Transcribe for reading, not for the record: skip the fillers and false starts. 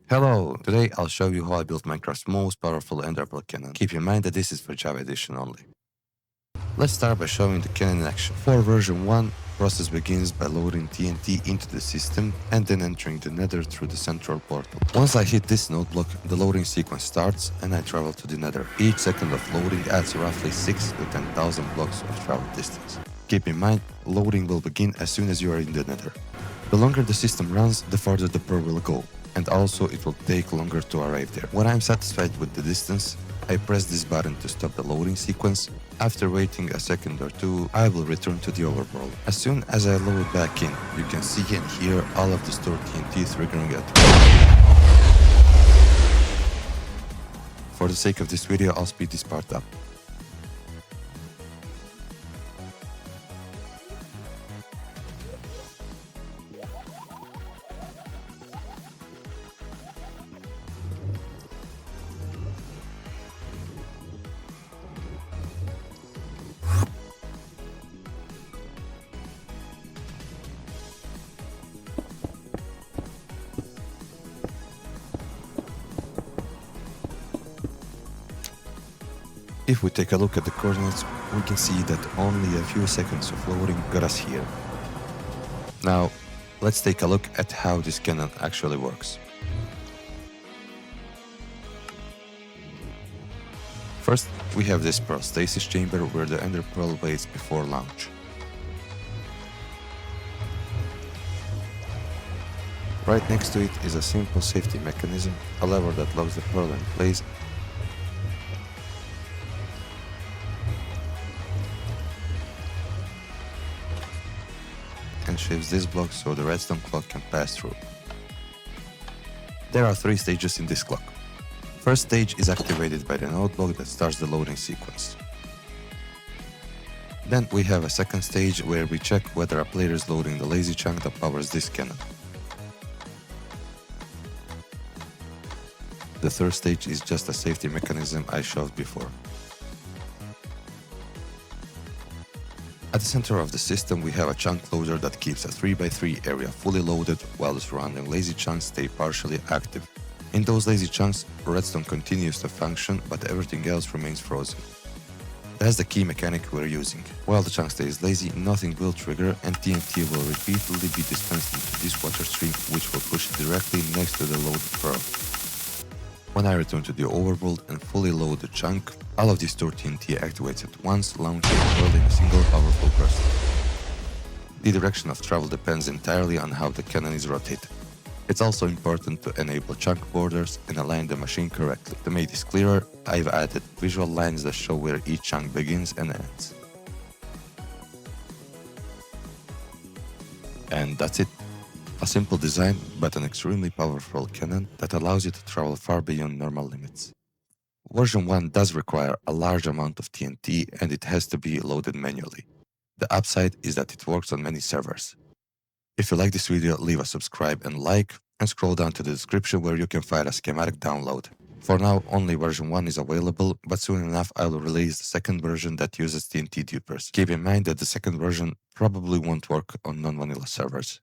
Hello, today I'll show you how I built Minecraft's most powerful ender pearl cannon. Keep in mind that this is for Java edition only. Let's start by showing the cannon in action. For version 1, process begins by loading TNT into the system and then entering the nether through the central portal. Once I hit this node block, the loading sequence starts and I travel to the nether. Each second of loading adds roughly 6 to 10,000 blocks of travel distance. Keep in mind, loading will begin as soon as you are in the nether. The longer the system runs, the farther the pearl will go, and also it will take longer to arrive there. When I'm satisfied with the distance, I press this button to stop the loading sequence. After waiting a second or two, I will return to the overworld. As soon as I load back in, you can see and hear all of the stored TNT triggering at once. For the sake of this video, I'll speed this part up. If we take a look at the coordinates, we can see that only a few seconds of loading got us here. Now, let's take a look at how this cannon actually works. First, we have this pearl stasis chamber where the ender pearl waits before launch. Right next to it is a simple safety mechanism, a lever that locks the pearl in place and shifts this block so the redstone clock can pass through. There are 3 stages in this clock. First stage is activated by the node block that starts the loading sequence. Then we have a second stage where we check whether a player is loading the lazy chunk that powers this cannon. The third stage is just a safety mechanism I showed before. At the center of the system we have a chunk loader that keeps a 3x3 area fully loaded while the surrounding lazy chunks stay partially active. In those lazy chunks, redstone continues to function but everything else remains frozen. That's the key mechanic we're using. While the chunk stays lazy, nothing will trigger and TNT will repeatedly be dispensed into this water stream which will push it directly next to the loaded pearl. When I return to the overworld and fully load the chunk, all of the stored TNT activates at once, launching the pearl in a single powerful burst. The direction of travel depends entirely on how the cannon is rotated. It's also important to enable chunk borders and align the machine correctly. To make this clearer, I've added visual lines that show where each chunk begins and ends. And that's it. A simple design, but an extremely powerful cannon that allows you to travel far beyond normal limits. Version 1 does require a large amount of TNT and it has to be loaded manually. The upside is that it works on many servers. If you like this video, leave a subscribe and like, and scroll down to the description where you can find a schematic download. For now, only version 1 is available, but soon enough I will release the second version that uses TNT dupers. Keep in mind that the second version probably won't work on non-vanilla servers.